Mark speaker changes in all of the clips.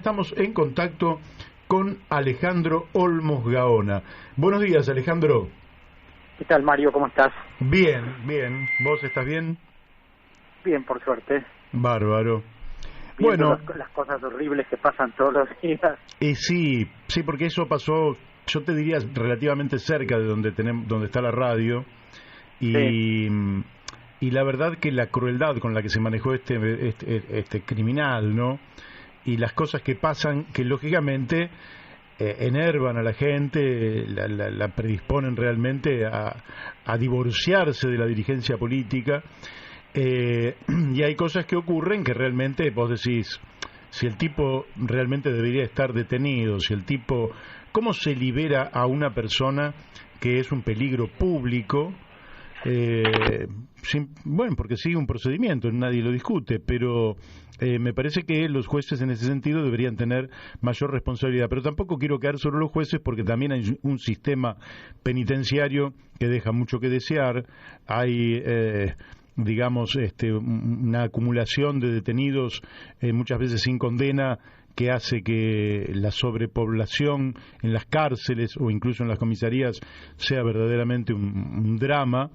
Speaker 1: estamos en contacto con Alejandro Olmos Gaona. Buenos días, Alejandro.
Speaker 2: ¿Qué tal, Mario? ¿Cómo estás?
Speaker 1: Bien, bien. ¿Vos estás bien?
Speaker 2: Bien, por suerte.
Speaker 1: Bárbaro.
Speaker 2: Viendo
Speaker 1: Bueno,
Speaker 2: las cosas horribles que pasan todos los días.
Speaker 1: Sí, porque eso pasó, yo te diría, relativamente cerca de donde está la radio.
Speaker 2: Sí.
Speaker 1: Y la verdad que la crueldad con la que se manejó este criminal, ¿no? Y las cosas que pasan, que lógicamente enervan a la gente, la predisponen realmente a divorciarse de la dirigencia política. Y hay cosas que ocurren que realmente vos decís, si el tipo realmente debería estar detenido, si el tipo, ¿cómo se libera a una persona que es un peligro público? Bueno, porque sigue un procedimiento, nadie lo discute, pero me parece que los jueces en ese sentido deberían tener mayor responsabilidad. Pero tampoco quiero caer sobre los jueces porque también hay un sistema penitenciario que deja mucho que desear. Hay, digamos, una acumulación de detenidos muchas veces sin condena, que hace que la sobrepoblación en las cárceles o incluso en las comisarías sea verdaderamente un drama,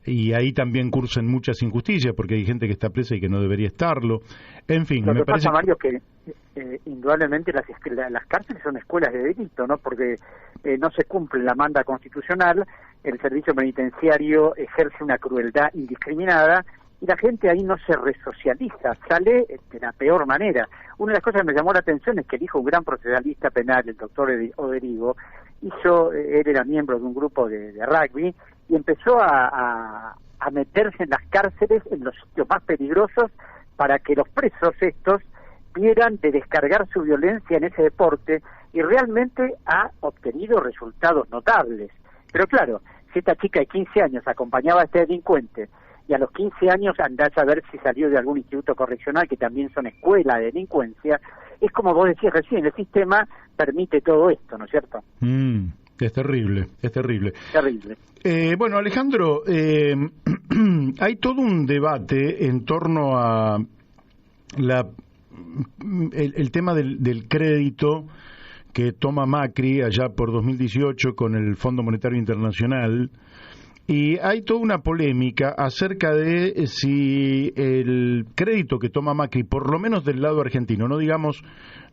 Speaker 1: y ahí también cursan muchas injusticias porque hay gente que está presa y que no debería estarlo. En fin,
Speaker 2: Lo
Speaker 1: me
Speaker 2: que
Speaker 1: parece
Speaker 2: pasa, Mario, que indudablemente las cárceles son escuelas de delito, ¿no? Porque no se cumple la manda constitucional, el servicio penitenciario ejerce una crueldad indiscriminada y la gente ahí no se resocializa, sale de la peor manera. Una de las cosas que me llamó la atención es que el hijo de un gran proceduralista penal, el doctor Oderigo, él era miembro de un grupo de rugby y empezó a meterse en las cárceles, en los sitios más peligrosos, para que los presos estos vieran de descargar su violencia en ese deporte, y realmente ha obtenido resultados notables. Pero claro, si esta chica de 15 años acompañaba a este delincuente, y a los 15 años andás a ver si salió de algún instituto correccional, que también son escuela de delincuencia, es como vos decías recién, el sistema permite todo esto, ¿no es cierto?
Speaker 1: Es terrible, es terrible.
Speaker 2: Terrible.
Speaker 1: Bueno, Alejandro, hay todo un debate en torno a el tema del crédito que toma Macri allá por 2018 con el Fondo Monetario Internacional. Y hay toda una polémica acerca de si el crédito que toma Macri, por lo menos del lado argentino, no digamos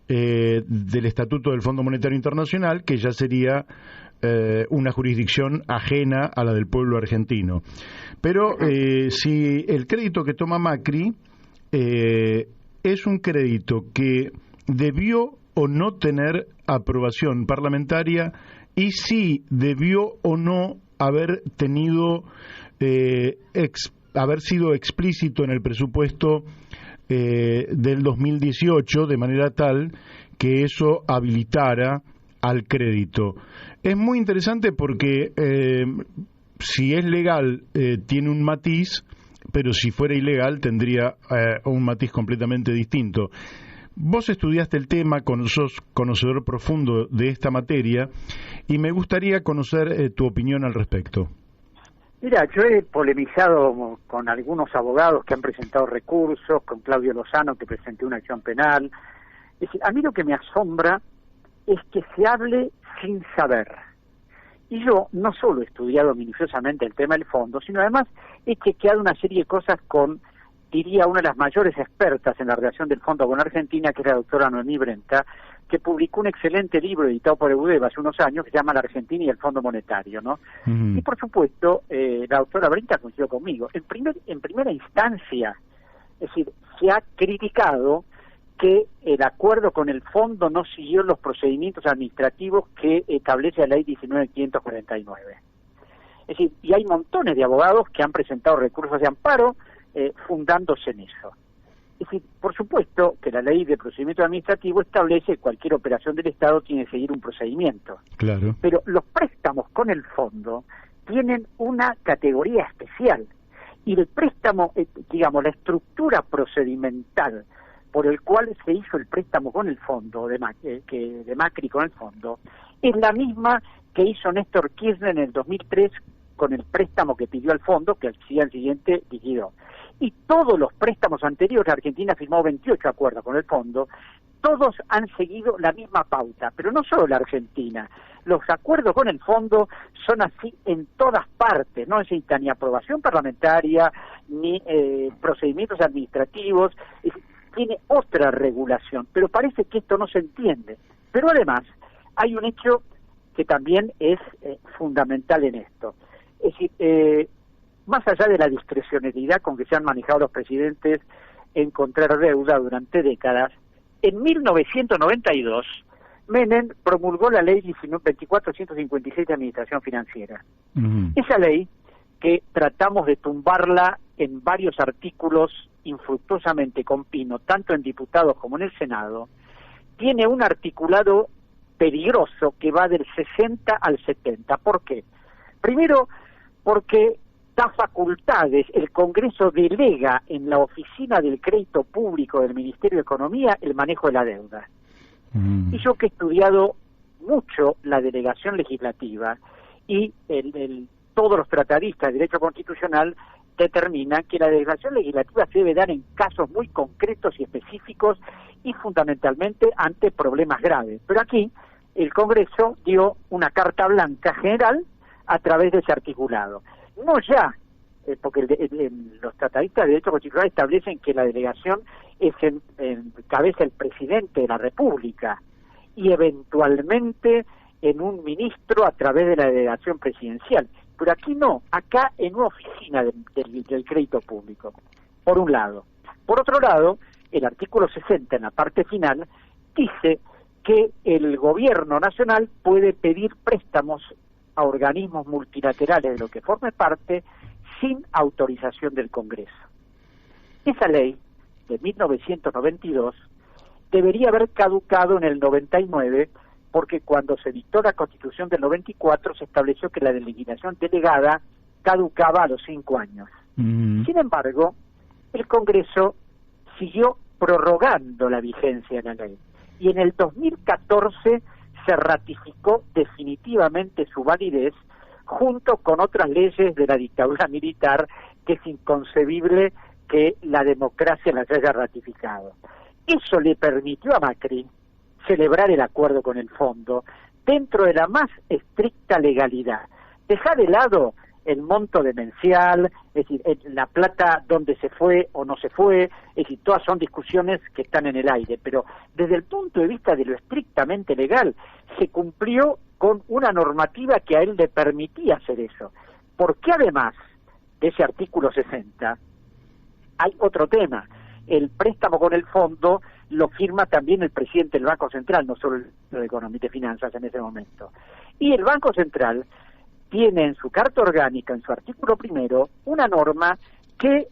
Speaker 1: del estatuto del Fondo Monetario Internacional, que ya sería una jurisdicción ajena a la del pueblo argentino. Pero si el crédito que toma Macri es un crédito que debió o no tener aprobación parlamentaria, y si debió o no haber tenido haber sido explícito en el presupuesto del 2018, de manera tal que eso habilitara al crédito. Es muy interesante porque si es legal tiene un matiz, pero si fuera ilegal tendría un matiz completamente distinto. Vos estudiaste el tema, sos conocedor profundo de esta materia, y me gustaría conocer tu opinión al respecto.
Speaker 2: Mira, yo he polemizado con algunos abogados que han presentado recursos, con Claudio Lozano, que presentó una acción penal. Es decir, a mí lo que me asombra es que se hable sin saber. Y yo no solo he estudiado minuciosamente el tema del fondo, sino además he chequeado una serie de cosas con, diría, una de las mayores expertas en la relación del fondo con Argentina, que es la doctora Noemí Brenta, que publicó un excelente libro editado por Eudeva hace unos años que se llama La Argentina y el Fondo Monetario, ¿no? Y por supuesto, la doctora Brenta coincidió conmigo. En primera instancia, es decir, se ha criticado que el acuerdo con el fondo no siguió los procedimientos administrativos que establece la ley 19.549. Es decir, y hay montones de abogados que han presentado recursos de amparo fundándose en eso. Es decir, por supuesto que la ley de procedimiento administrativo establece que cualquier operación del Estado tiene que seguir un procedimiento.
Speaker 1: Claro.
Speaker 2: Pero los préstamos con el fondo tienen una categoría especial. Y el préstamo, digamos, la estructura procedimental por el cual se hizo el préstamo con el fondo, de Macri con el fondo, es la misma que hizo Néstor Kirchner en el 2003 con el préstamo que pidió al fondo, que al día siguiente liquidó. Y todos los préstamos anteriores, Argentina firmó 28 acuerdos con el fondo, todos han seguido la misma pauta, pero no solo la Argentina. Los acuerdos con el fondo son así en todas partes, no necesitan ni aprobación parlamentaria, ni procedimientos administrativos, tiene otra regulación, pero parece que esto no se entiende. Pero además, hay un hecho que también es fundamental en esto. Es decir, más allá de la discrecionalidad con que se han manejado los presidentes en contraer deuda durante décadas, en 1992 Menem promulgó la ley 2456 de Administración Financiera. Esa ley, que tratamos de tumbarla en varios artículos infructuosamente con Pino, tanto en diputados como en el Senado, tiene un articulado peligroso que va del 60 al 70. ¿Por qué? Primero, porque da facultades, el Congreso delega en la Oficina del Crédito Público del Ministerio de Economía el manejo de la deuda. Y yo que he estudiado mucho la delegación legislativa y todos los tratadistas de derecho constitucional determinan que la delegación legislativa se debe dar en casos muy concretos y específicos y fundamentalmente ante problemas graves. Pero aquí el Congreso dio una carta blanca general a través de ese articulado. No ya, porque los tratadistas de derecho constitucional establecen que la delegación es en cabeza el presidente de la República y eventualmente en un ministro a través de la delegación presidencial. Pero aquí no, acá en una oficina del crédito público, por un lado. Por otro lado, el artículo 60 en la parte final dice que el gobierno nacional puede pedir préstamos a organismos multilaterales de lo que forme parte sin autorización del Congreso. Esa ley de 1992 debería haber caducado en el 99, porque cuando se dictó la Constitución del 94 se estableció que la legislación delegada caducaba a los 5 años. Sin embargo, el Congreso siguió prorrogando la vigencia de la ley y en el 2014 se ratificó definitivamente su validez junto con otras leyes de la dictadura militar que es inconcebible que la democracia las haya ratificado. Eso le permitió a Macri celebrar el acuerdo con el fondo dentro de la más estricta legalidad. Dejar de lado el monto demencial, es decir, la plata donde se fue o no se fue, es decir, todas son discusiones que están en el aire, pero desde el punto de vista de lo estrictamente legal, se cumplió con una normativa que a él le permitía hacer eso. Porque además de ese artículo 60, hay otro tema. El préstamo con el fondo lo firma también el presidente del Banco Central, no solo el ministro de Economía y de Finanzas en ese momento. Y el Banco Central tiene en su carta orgánica, en su artículo primero, una norma que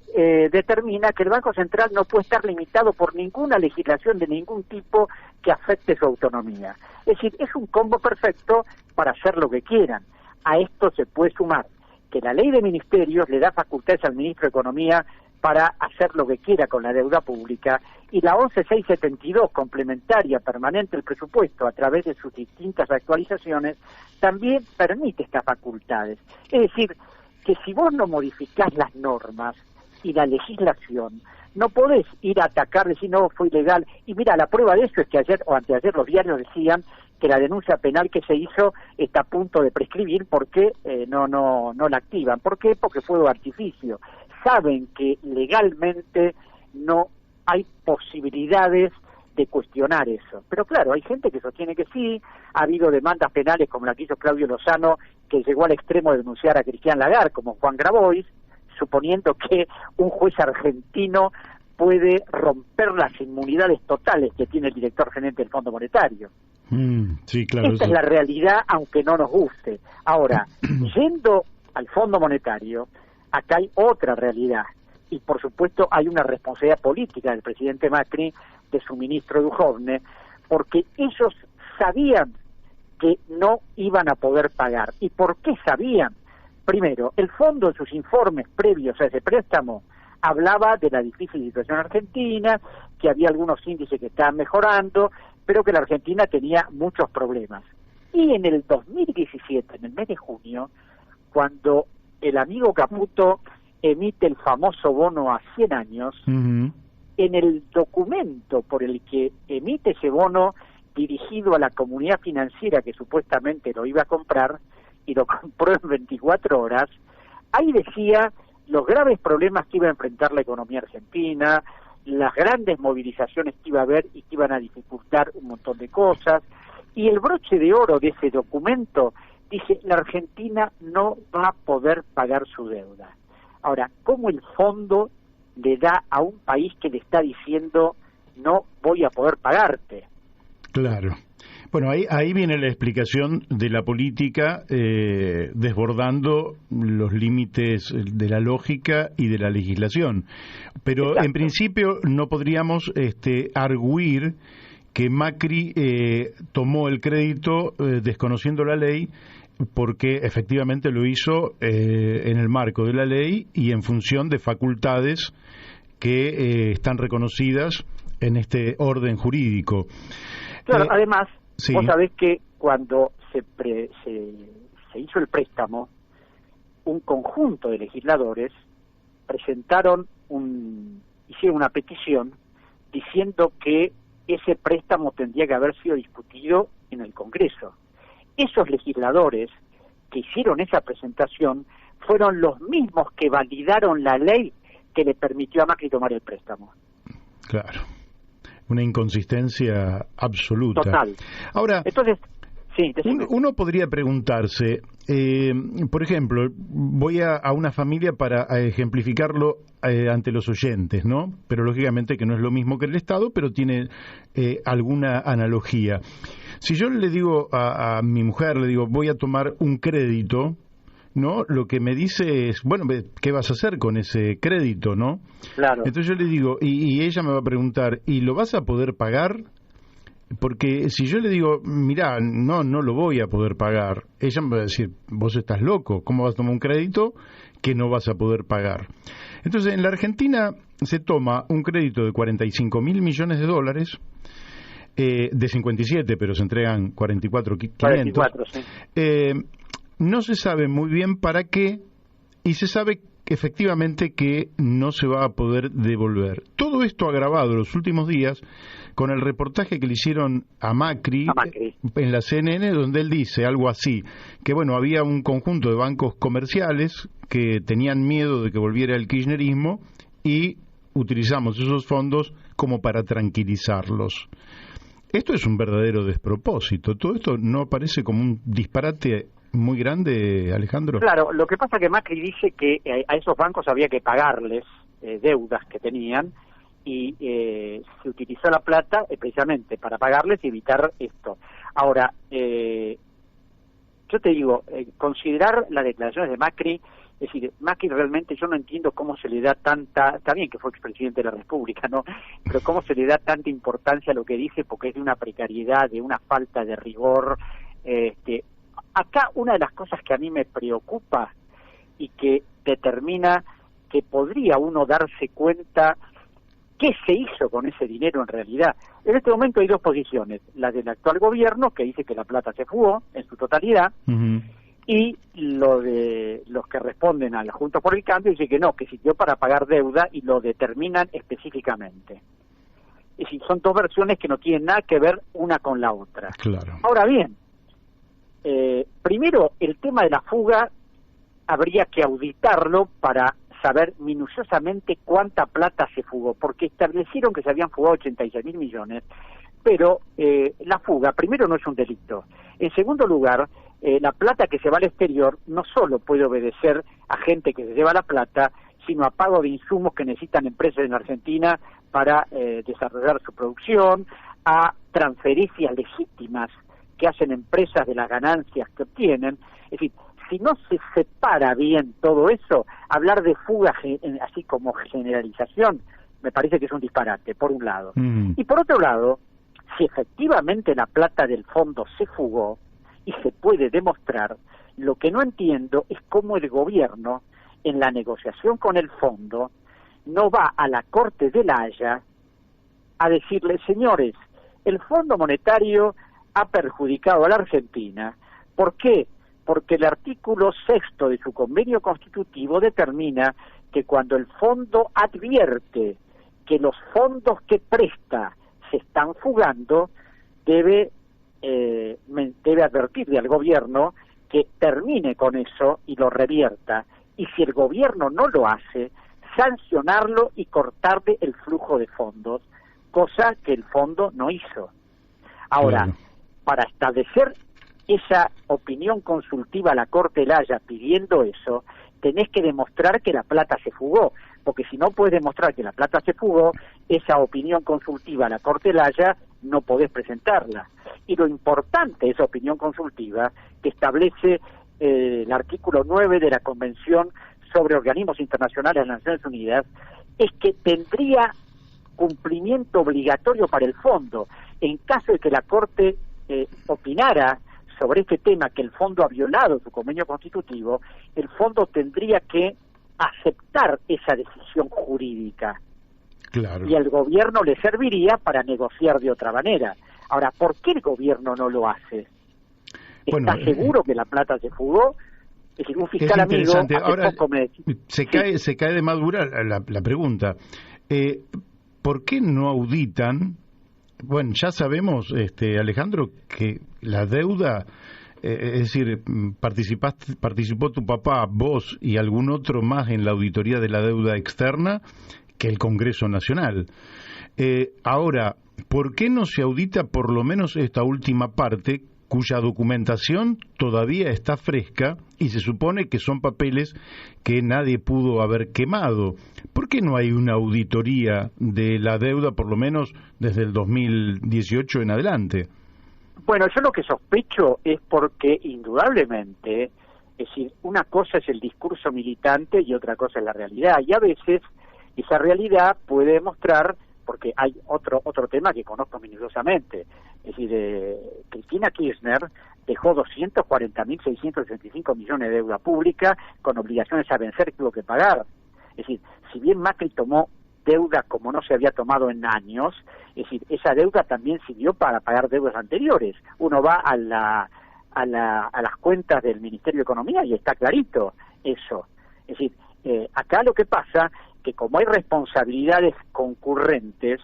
Speaker 2: determina que el Banco Central no puede estar limitado por ninguna legislación de ningún tipo que afecte su autonomía. Es decir, es un combo perfecto para hacer lo que quieran. A esto se puede sumar que la ley de ministerios le da facultades al ministro de Economía para hacer lo que quiera con la deuda pública, y la 11672, complementaria permanente del presupuesto a través de sus distintas actualizaciones, también permite estas facultades. Es decir, que si vos no modificás las normas y la legislación, no podés ir a atacar, decir no, fue ilegal. Y mira, la prueba de eso es que ayer o anteayer los diarios decían que la denuncia penal que se hizo está a punto de prescribir porque no la activan. ¿Por qué? Porque fue de artificio. Saben que legalmente no hay posibilidades de cuestionar eso. Pero claro, hay gente que sostiene que sí, ha habido demandas penales como la que hizo Claudio Lozano, que llegó al extremo de denunciar a Cristian Lagarde, como Juan Grabois, suponiendo que un juez argentino puede romper las inmunidades totales que tiene el director gerente del Fondo Monetario.
Speaker 1: Sí, claro.
Speaker 2: Esta es la realidad, aunque no nos guste. Ahora, yendo al Fondo Monetario, acá hay otra realidad, y por supuesto hay una responsabilidad política del presidente Macri, de su ministro Duhovne, porque ellos sabían que no iban a poder pagar. ¿Y por qué sabían? Primero, el fondo en sus informes previos a ese préstamo hablaba de la difícil situación argentina, que había algunos índices que estaban mejorando, pero que la Argentina tenía muchos problemas. Y en el 2017, en el mes de junio, cuando el amigo Caputo emite el famoso bono a 100 años, en el documento por el que emite ese bono dirigido a la comunidad financiera que supuestamente lo iba a comprar y lo compró en 24 horas, ahí decía los graves problemas que iba a enfrentar la economía argentina, las grandes movilizaciones que iba a haber y que iban a dificultar un montón de cosas, y el broche de oro de ese documento dice, la Argentina no va a poder pagar su deuda. Ahora, ¿cómo el fondo le da a un país que le está diciendo no voy a poder pagarte?
Speaker 1: Claro. Bueno, ahí viene la explicación de la política desbordando los límites de la lógica y de la legislación. Pero
Speaker 2: Exacto.
Speaker 1: en principio no podríamos arguir que Macri tomó el crédito desconociendo la ley, porque efectivamente lo hizo en el marco de la ley y en función de facultades que están reconocidas en este orden jurídico.
Speaker 2: Claro, además,
Speaker 1: sí.
Speaker 2: Vos sabés que cuando se hizo el préstamo, un conjunto de legisladores hicieron una petición diciendo que ese préstamo tendría que haber sido discutido en el Congreso. Esos legisladores que hicieron esa presentación fueron los mismos que validaron la ley que le permitió a Macri tomar el préstamo.
Speaker 1: Claro. Una inconsistencia absoluta.
Speaker 2: Total.
Speaker 1: Ahora,
Speaker 2: entonces, sí,
Speaker 1: uno podría preguntarse, por ejemplo, voy a una familia para ejemplificarlo ante los oyentes, ¿no? Pero lógicamente que no es lo mismo que el Estado, pero tiene alguna analogía. Si yo le digo a mi mujer, le digo, voy a tomar un crédito, ¿no? Lo que me dice es, bueno, ¿qué vas a hacer con ese crédito, no?
Speaker 2: Claro.
Speaker 1: Entonces yo le digo, y ella me va a preguntar, ¿y lo vas a poder pagar? Porque si yo le digo, mirá, no lo voy a poder pagar, ella me va a decir, vos estás loco, ¿cómo vas a tomar un crédito que no vas a poder pagar? Entonces, en la Argentina se toma un crédito de 45.000 millones de dólares, de 57, pero se entregan 44.500.
Speaker 2: 44, sí.
Speaker 1: No se sabe muy bien para qué, y se sabe efectivamente que no se va a poder devolver. Todo esto agravado los últimos días con el reportaje que le hicieron a Macri en la CNN, donde él dice algo así, que bueno, había un conjunto de bancos comerciales que tenían miedo de que volviera el kirchnerismo y utilizamos esos fondos como para tranquilizarlos. Esto es un verdadero despropósito. Todo esto no parece como un disparate muy grande, Alejandro.
Speaker 2: Claro, lo que pasa es que Macri dice que a esos bancos había que pagarles deudas que tenían y se utilizó la plata precisamente para pagarles y evitar esto. Ahora, yo te digo, considerar las declaraciones de Macri, es decir, Macri realmente yo no entiendo cómo se le da tanta, está bien que fue expresidente de la República, ¿no? Pero cómo se le da tanta importancia a lo que dice, porque es de una precariedad, de una falta de rigor. Acá una de las cosas que a mí me preocupa y que determina que podría uno darse cuenta qué se hizo con ese dinero en realidad. En este momento hay dos posiciones, la del actual gobierno, que dice que la plata se fugó en su totalidad, y lo de los que responden a la Junta por el Cambio, dice que no, que sirvió para pagar deuda y lo determinan específicamente. Es decir, son dos versiones que no tienen nada que ver una con la otra.
Speaker 1: Claro.
Speaker 2: Ahora bien, primero, el tema de la fuga habría que auditarlo para saber minuciosamente cuánta plata se fugó, porque establecieron que se habían fugado 86.000 millones, pero la fuga, primero, no es un delito. En segundo lugar, la plata que se va al exterior no solo puede obedecer a gente que se lleva la plata, sino a pago de insumos que necesitan empresas en la Argentina para desarrollar su producción, a transferencias legítimas que hacen empresas de las ganancias que obtienen. Es decir, si no se separa bien todo eso, hablar de fuga así como generalización me parece que es un disparate, por un lado. Y por otro lado, si efectivamente la plata del fondo se fugó y se puede demostrar, lo que no entiendo es cómo el gobierno, en la negociación con el fondo, no va a la Corte de La Haya a decirle, señores, el Fondo Monetario ha perjudicado a la Argentina. ¿Por qué? Porque el artículo 6 de su convenio constitutivo determina que cuando el fondo advierte que los fondos que presta se están fugando, debe advertirle al gobierno que termine con eso y lo revierta, y si el gobierno no lo hace, sancionarlo y cortarle el flujo de fondos, cosa que el fondo no hizo. Ahora,
Speaker 1: Claro.
Speaker 2: para establecer esa opinión consultiva a la Corte del Haya pidiendo eso, tenés que demostrar que la plata se fugó, porque si no puedes demostrar que la plata se fugó, esa opinión consultiva a la Corte del Haya no podés presentarla. Y lo importante de esa opinión consultiva, que establece el artículo 9 de la Convención sobre Organismos Internacionales de las Naciones Unidas, es que tendría cumplimiento obligatorio para el fondo. En caso de que la Corte opinara sobre este tema, que el fondo ha violado su convenio constitutivo, el fondo tendría que aceptar esa decisión jurídica.
Speaker 1: Claro.
Speaker 2: Y al gobierno le serviría para negociar de otra manera. Ahora, ¿por qué el gobierno no lo hace? ¿Está seguro que la plata se fugó? Es decir, un fiscal amigo hace
Speaker 1: Ahora,
Speaker 2: poco me decía...
Speaker 1: se cae de madura la pregunta. ¿Por qué no auditan? Bueno, ya sabemos, Alejandro, que la deuda, es decir, participó tu papá, vos y algún otro más en la auditoría de la deuda externa que el Congreso Nacional. Ahora, ¿por qué no se audita por lo menos esta última parte, cuya documentación todavía está fresca y se supone que son papeles que nadie pudo haber quemado? ¿Por qué no hay una auditoría de la deuda, por lo menos desde el 2018 en adelante?
Speaker 2: Bueno, yo lo que sospecho es porque indudablemente, es decir, una cosa es el discurso militante y otra cosa es la realidad, y a veces esa realidad puede mostrar, porque hay otro tema que conozco minuciosamente, es decir, Cristina Kirchner dejó 240.665 millones de deuda pública con obligaciones a vencer que tuvo que pagar. Es decir, si bien Macri tomó deuda como no se había tomado en años, es decir, esa deuda también sirvió para pagar deudas anteriores. Uno va a las cuentas del Ministerio de Economía y está clarito eso. Es decir, acá lo que pasa que como hay responsabilidades concurrentes,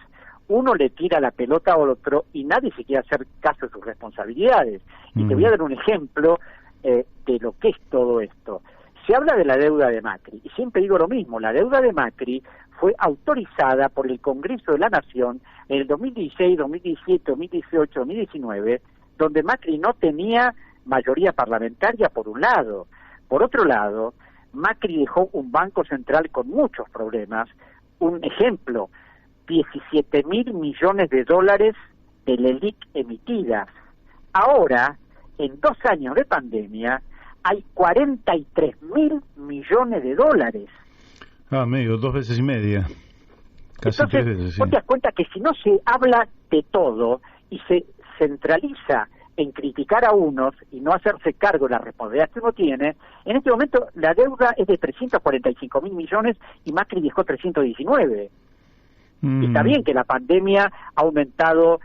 Speaker 2: uno le tira la pelota al otro y nadie se quiere hacer caso de sus responsabilidades. Y te voy a dar un ejemplo de lo que es todo esto. Se habla de la deuda de Macri, y siempre digo lo mismo, la deuda de Macri fue autorizada por el Congreso de la Nación en el 2016, 2017, 2018, 2019, donde Macri no tenía mayoría parlamentaria por un lado. Por otro lado, Macri dejó un banco central con muchos problemas. Un ejemplo, 17.000 millones de dólares de LELIQ emitidas. Ahora, en 2 años de pandemia, hay 43.000 millones de dólares.
Speaker 1: Medio, 2 veces y media. Casi
Speaker 2: Entonces,
Speaker 1: 3 veces, sí.
Speaker 2: vos te das cuenta que si no se habla de todo y se centraliza en criticar a unos y no hacerse cargo de la responsabilidad que uno tiene, en este momento la deuda es de 345.000 millones y Macri dejó 319. Y está bien que la pandemia ha aumentado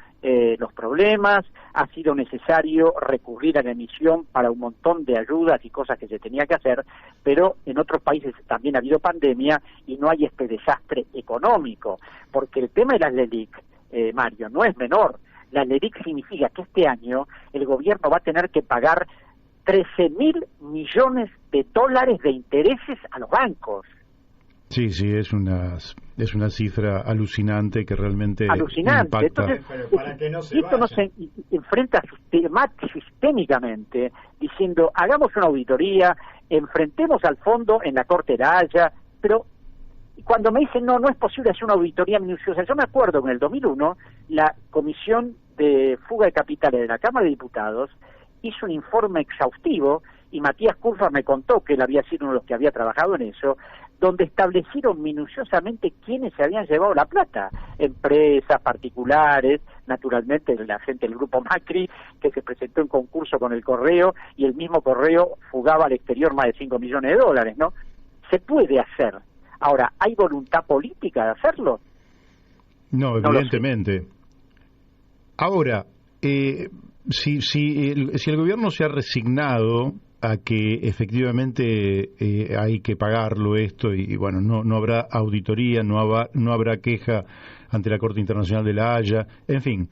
Speaker 2: los problemas, ha sido necesario recurrir a la emisión para un montón de ayudas y cosas que se tenía que hacer, pero en otros países también ha habido pandemia y no hay este desastre económico, porque el tema de las LELIQ, Mario, no es menor. La LELIQ significa que este año el gobierno va a tener que pagar 13.000 millones de dólares de intereses a los bancos.
Speaker 1: Sí, es una cifra alucinante que realmente
Speaker 2: alucinante.
Speaker 1: impacta.
Speaker 2: Entonces,
Speaker 3: pero para que no se
Speaker 2: esto no
Speaker 3: vayan.
Speaker 2: se enfrenta sistémicamente diciendo, hagamos una auditoría, enfrentemos al fondo en la Corte de la Haya, pero cuando me dicen, no es posible hacer una auditoría minuciosa, yo me acuerdo que en el 2001 la Comisión de Fuga de Capitales de la Cámara de Diputados hizo un informe exhaustivo, y Matías Culfas me contó que él había sido uno de los que había trabajado en eso, donde establecieron minuciosamente quiénes se habían llevado la plata, empresas, particulares, naturalmente la gente del grupo Macri, que se presentó en concurso con el Correo, y el mismo Correo fugaba al exterior más de 5 millones de dólares, ¿no? Se puede hacer. Ahora, ¿hay voluntad política de hacerlo?
Speaker 1: No, evidentemente. Ahora, si el gobierno se ha resignado a que efectivamente hay que pagarlo esto y bueno, no habrá auditoría, no habrá queja ante la Corte Internacional de la Haya, en fin.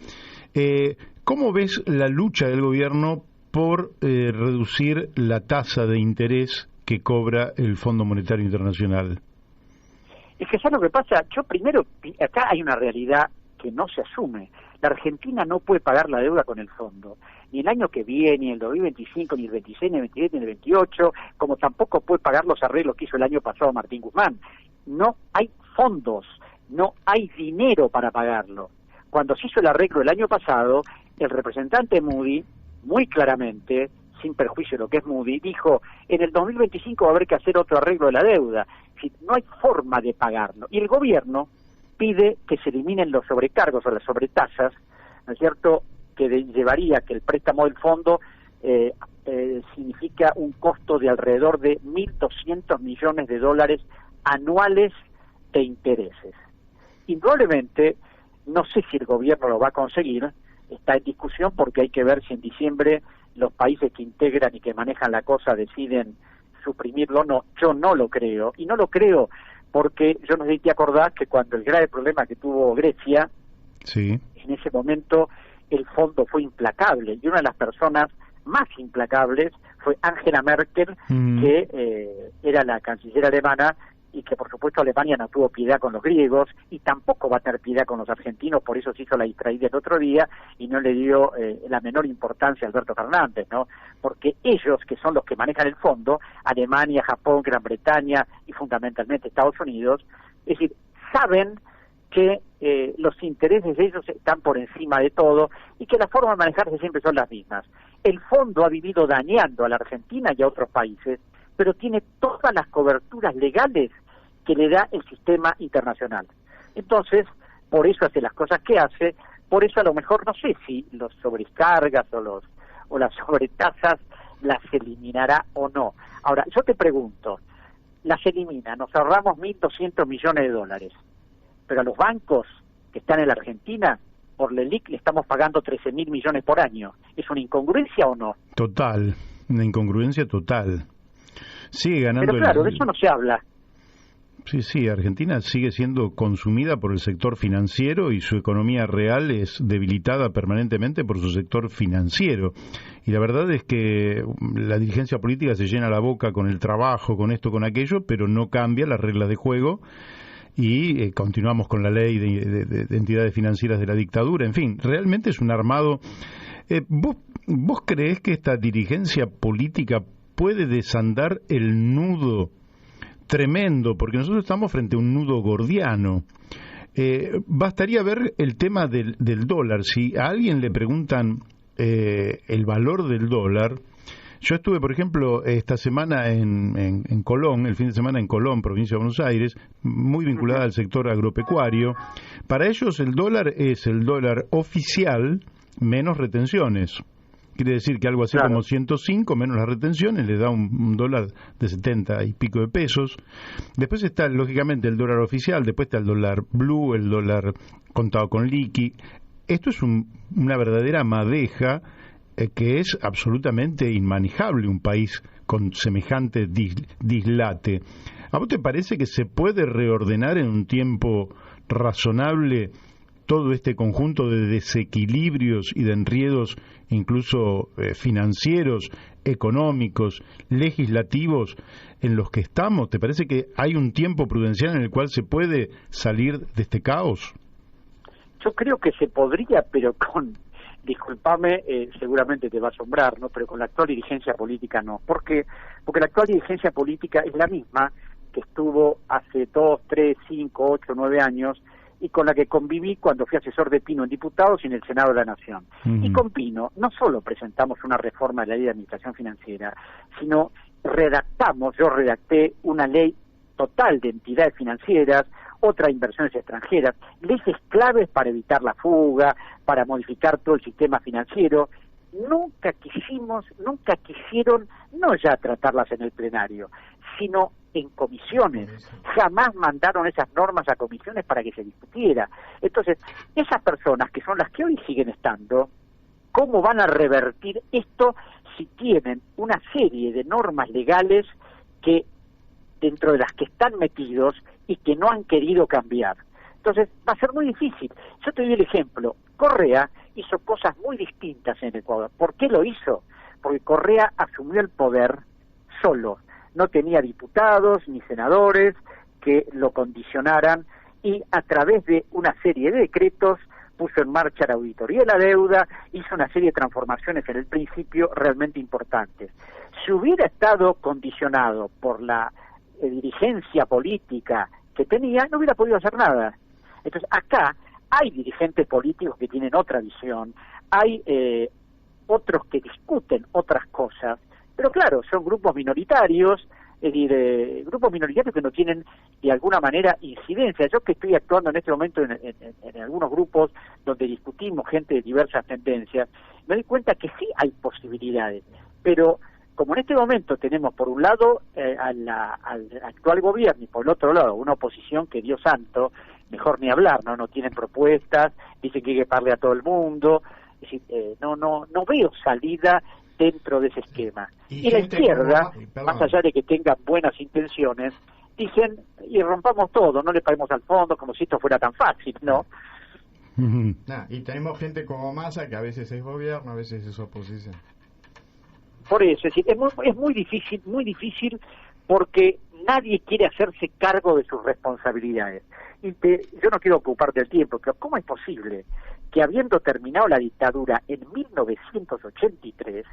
Speaker 1: ¿Cómo ves la lucha del gobierno por reducir la tasa de interés que cobra el Fondo Monetario Internacional?
Speaker 2: Es que ¿sabes lo que pasa? Yo primero, acá hay una realidad que no se asume. La Argentina no puede pagar la deuda con el fondo, ni el año que viene, ni el 2025, ni el 26, ni el 27, ni el 28, como tampoco puede pagar los arreglos que hizo el año pasado Martín Guzmán. No hay fondos, no hay dinero para pagarlo. Cuando se hizo el arreglo el año pasado, el representante Moody, muy claramente, sin perjuicio de lo que es Moody, dijo, en el 2025 va a haber que hacer otro arreglo de la deuda. No hay forma de pagarlo. Y el gobierno pide que se eliminen los sobrecargos o las sobretasas, ¿no es cierto?, que llevaría que el préstamo del fondo significa un costo de alrededor de 1.200 millones de dólares anuales de intereses. Indudablemente, no sé si el gobierno lo va a conseguir, está en discusión porque hay que ver si en diciembre los países que integran y que manejan la cosa deciden suprimirlo o no. Yo no lo creo, y no lo creo porque yo no sé si te acordás que cuando el grave problema que tuvo Grecia,
Speaker 1: sí,
Speaker 2: en ese momento el fondo fue implacable, y una de las personas más implacables fue Angela Merkel, que era la canciller alemana, y que por supuesto Alemania no tuvo piedad con los griegos, y tampoco va a tener piedad con los argentinos, por eso se hizo la distraída el otro día, y no le dio la menor importancia a Alberto Fernández, ¿no? Porque ellos, que son los que manejan el fondo, Alemania, Japón, Gran Bretaña, y fundamentalmente Estados Unidos, es decir, saben que los intereses de ellos están por encima de todo, y que las formas de manejarse siempre son las mismas. El fondo ha vivido dañando a la Argentina y a otros países, pero tiene todas las coberturas legales que le da el sistema internacional. Entonces, por eso hace las cosas que hace, por eso a lo mejor no sé si los sobrecargas o las sobretasas las eliminará o no. Ahora, yo te pregunto, las elimina, nos ahorramos 1.200 millones de dólares, pero a los bancos que están en la Argentina, por LELIQ le estamos pagando 13.000 millones por año. ¿Es una incongruencia o no?
Speaker 1: Total, una incongruencia total. Sigue ganando.
Speaker 2: Pero claro, de eso no se habla.
Speaker 1: Sí, Argentina sigue siendo consumida por el sector financiero y su economía real es debilitada permanentemente por su sector financiero. Y la verdad es que la dirigencia política se llena la boca con el trabajo, con esto, con aquello, pero no cambia las reglas de juego y continuamos con la ley de entidades financieras de la dictadura. En fin, realmente es un armado. ¿Vos creés que esta dirigencia política puede desandar el nudo tremendo? Porque nosotros estamos frente a un nudo gordiano. Bastaría ver el tema del dólar. Si a alguien le preguntan el valor del dólar, yo estuve, por ejemplo, esta semana en Colón, el fin de semana en Colón, provincia de Buenos Aires, muy vinculada al sector agropecuario. Para ellos el dólar es el dólar oficial menos retenciones. Quiere decir que algo así como 105 menos las retenciones le da un dólar de 70 y pico de pesos. Después está, lógicamente, el dólar oficial, después está el dólar blue, el dólar contado con liqui. Esto es una verdadera madeja que es absolutamente inmanejable un país con semejante dislate. ¿A vos te parece que se puede reordenar en un tiempo razonable todo este conjunto de desequilibrios y de enriedos, incluso financieros, económicos, legislativos, en los que estamos? ¿Te parece que hay un tiempo prudencial en el cual se puede salir de este caos?
Speaker 2: Yo creo que se podría, pero discúlpame, seguramente te va a asombrar, ¿no? Pero con la actual dirigencia política no. ¿Por qué? Porque la actual dirigencia política es la misma que estuvo hace 2, 3, 5, 8, 9 años, y con la que conviví cuando fui asesor de Pino en Diputados y en el Senado de la Nación. Y con Pino no solo presentamos una reforma de la Ley de Administración Financiera, sino yo redacté una ley total de entidades financieras, otra inversiones extranjeras, leyes claves para evitar la fuga, para modificar todo el sistema financiero. Nunca quisieron, no ya tratarlas en el plenario, sino en comisiones. Jamás mandaron esas normas a comisiones para que se discutiera. Entonces, esas personas que son las que hoy siguen estando, ¿cómo van a revertir esto si tienen una serie de normas legales que dentro de las que están metidos y que no han querido cambiar. Entonces va a ser muy difícil. Yo te doy el ejemplo. Correa hizo cosas muy distintas en Ecuador. ¿Por qué lo hizo? Porque Correa asumió el poder solo. No tenía diputados ni senadores que lo condicionaran, y a través de una serie de decretos puso en marcha la auditoría de la deuda, hizo una serie de transformaciones en el principio realmente importantes. Si hubiera estado condicionado por la dirigencia política que tenía, no hubiera podido hacer nada. Entonces acá hay dirigentes políticos que tienen otra visión, hay otros que discuten otras cosas, pero claro, son grupos minoritarios, es decir, grupos minoritarios que no tienen de alguna manera incidencia. Yo que estoy actuando en este momento en algunos grupos donde discutimos gente de diversas tendencias, me doy cuenta que sí hay posibilidades, pero como en este momento tenemos por un lado al actual gobierno y por el otro lado una oposición que, Dios santo, mejor ni hablar, no tienen propuestas, dicen que hay que pagarle a todo el mundo, es decir, no veo salida dentro de ese esquema. Y la izquierda, más allá de que tengan buenas intenciones, dicen, y rompamos todo, no le paguemos al fondo, como si esto fuera tan fácil, ¿no?
Speaker 3: Y tenemos gente como Massa, que a veces es gobierno, a veces es oposición.
Speaker 2: Por eso, es decir, es muy difícil porque nadie quiere hacerse cargo de sus responsabilidades. Yo no quiero ocuparte el tiempo, pero ¿cómo es posible que habiendo terminado la dictadura en 1983,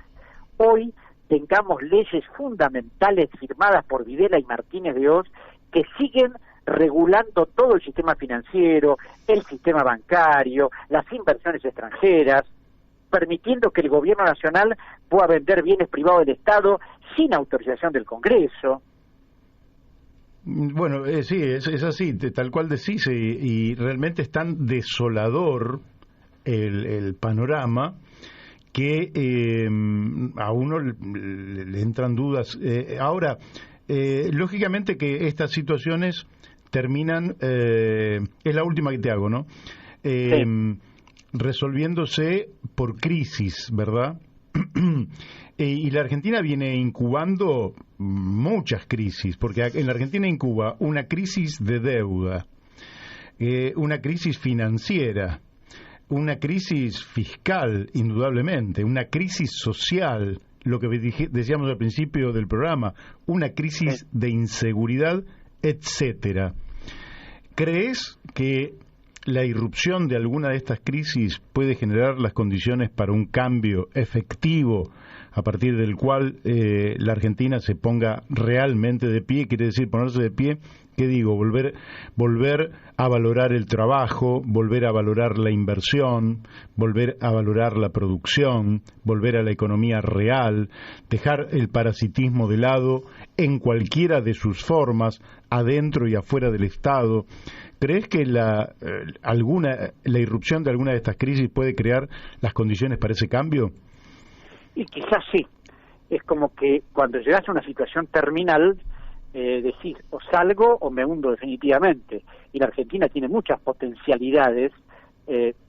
Speaker 2: hoy tengamos leyes fundamentales firmadas por Videla y Martínez de Hoz que siguen regulando todo el sistema financiero, el sistema bancario, las inversiones extranjeras, permitiendo que el gobierno nacional pueda vender bienes privados del Estado sin autorización del Congreso?
Speaker 1: Bueno, sí, es así, tal cual decís, y realmente es tan desolador el panorama que a uno le entran dudas. Ahora, lógicamente que estas situaciones terminan, es la última que te hago, ¿no?
Speaker 2: Sí.
Speaker 1: Resolviéndose por crisis, ¿verdad? Y la Argentina viene incubando muchas crisis, porque en la Argentina incuba una crisis de deuda, una crisis financiera, una crisis fiscal, indudablemente, una crisis social, lo que decíamos al principio del programa, una crisis de inseguridad, etcétera. ¿Crees que la irrupción de alguna de estas crisis puede generar las condiciones para un cambio efectivo a partir del cual la Argentina se ponga realmente de pie? Quiere decir ponerse de pie, ¿qué digo? Volver a valorar el trabajo, volver a valorar la inversión, volver a valorar la producción, volver a la economía real, dejar el parasitismo de lado en cualquiera de sus formas, adentro y afuera del Estado. ¿Crees que la irrupción de alguna de estas crisis puede crear las condiciones para ese cambio?
Speaker 2: Y quizás sí. Es como que cuando llegas a una situación terminal, decís, o salgo o me hundo definitivamente. Y la Argentina tiene muchas potencialidades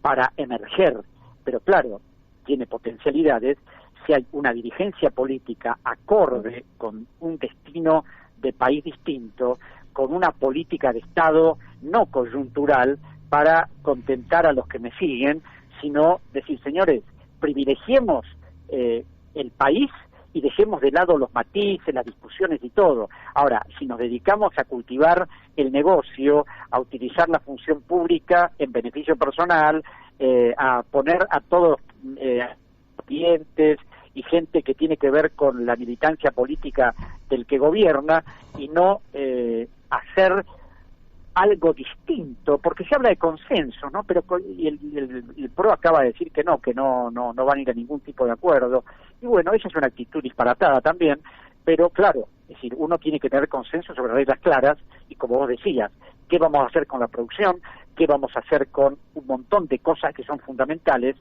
Speaker 2: para emerger, pero claro, tiene potencialidades si hay una dirigencia política acorde con un destino de país distinto, con una política de Estado no coyuntural para contentar a los que me siguen, sino decir, señores, privilegiemos el país y dejemos de lado los matices, las discusiones y todo. Ahora, si nos dedicamos a cultivar el negocio, a utilizar la función pública en beneficio personal, a poner a todos clientes y gente que tiene que ver con la militancia política del que gobierna y no hacer algo distinto, porque se habla de consenso, ¿no? Pero el PRO acaba de decir que no van a ir a ningún tipo de acuerdo. Y bueno, esa es una actitud disparatada también, pero claro, es decir, uno tiene que tener consenso sobre reglas claras y como vos decías, ¿qué vamos a hacer con la producción? ¿Qué vamos a hacer con un montón de cosas que son fundamentales?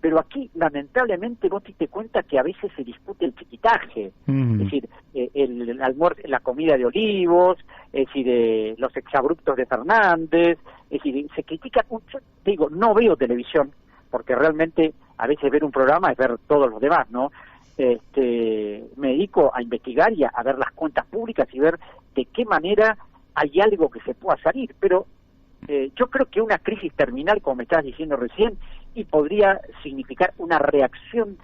Speaker 2: Pero aquí, lamentablemente, vos te diste cuenta que a veces se discute el chiquitaje, es decir, el almuerzo, la comida de Olivos, es decir, los exabruptos de Fernández, es decir, se critica mucho. Te digo, no veo televisión, porque realmente a veces ver un programa es ver todos los demás, ¿no? me dedico a investigar y a ver las cuentas públicas y ver de qué manera hay algo que se pueda salir, pero yo creo que una crisis terminal, como me estabas diciendo recién, y podría significar una reacción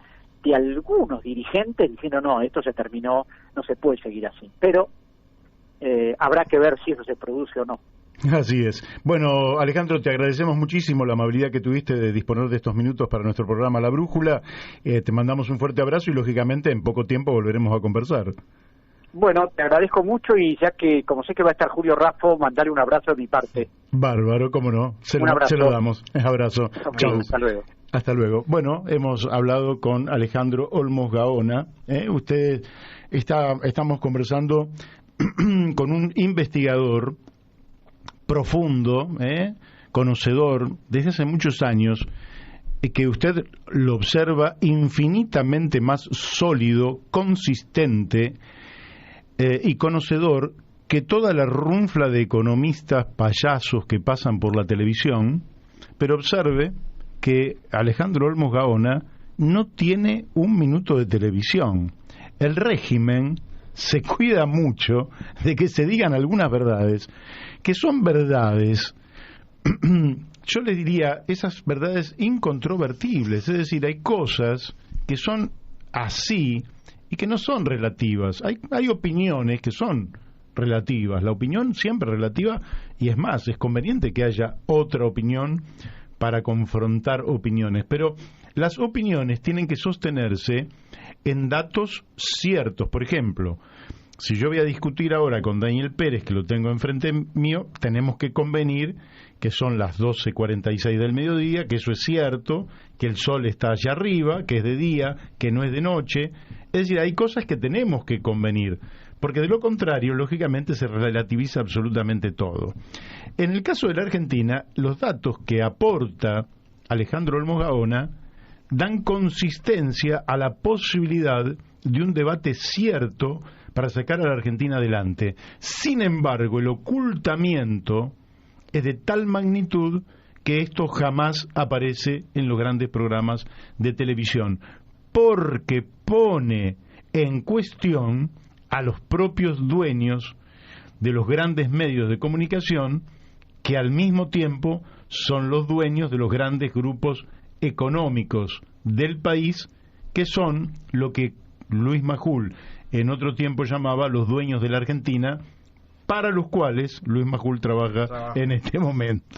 Speaker 2: de algunos dirigentes diciendo no, esto se terminó, no se puede seguir así, pero habrá que ver si eso se produce o no.
Speaker 1: Así es. Bueno, Alejandro, te agradecemos muchísimo la amabilidad que tuviste de disponer de estos minutos para nuestro programa La Brújula. Te mandamos un fuerte abrazo y, lógicamente, en poco tiempo volveremos a conversar.
Speaker 2: Bueno, te agradezco mucho y ya que, como sé que va a estar Julio Raffo, mandarle un abrazo de mi parte.
Speaker 1: Bárbaro, cómo no. Se lo damos. Abrazo.
Speaker 2: Chau. Hasta luego.
Speaker 1: Hasta luego. Bueno, hemos hablado con Alejandro Olmos Gaona. Estamos conversando con un investigador profundo, conocedor desde hace muchos años, que usted lo observa infinitamente más sólido, consistente y conocedor que toda la runfla de economistas payasos que pasan por la televisión. Pero observe que Alejandro Olmos Gaona no tiene un minuto de televisión. El régimen se cuida mucho de que se digan algunas verdades, que son verdades, yo le diría, esas verdades incontrovertibles, es decir, hay cosas que son así y que no son relativas, hay opiniones que son relativas, la opinión siempre relativa, y es más, es conveniente que haya otra opinión para confrontar opiniones, pero las opiniones tienen que sostenerse en datos ciertos. Por ejemplo, si yo voy a discutir ahora con Daniel Pérez, que lo tengo enfrente mío, tenemos que convenir que son las 12:46 del mediodía, que eso es cierto, que el sol está allá arriba, que es de día, que no es de noche. Es decir, hay cosas que tenemos que convenir, porque de lo contrario, lógicamente, se relativiza absolutamente todo. En el caso de la Argentina, los datos que aporta Alejandro Olmos Gaona dan consistencia a la posibilidad de un debate cierto para sacar a la Argentina adelante. Sin embargo, el ocultamiento es de tal magnitud que esto jamás aparece en los grandes programas de televisión, porque pone en cuestión a los propios dueños de los grandes medios de comunicación, que al mismo tiempo son los dueños de los grandes grupos económicos del país, que son lo que Luis Majul en otro tiempo llamaba los dueños de la Argentina, para los cuales Luis Majul trabaja en este momento.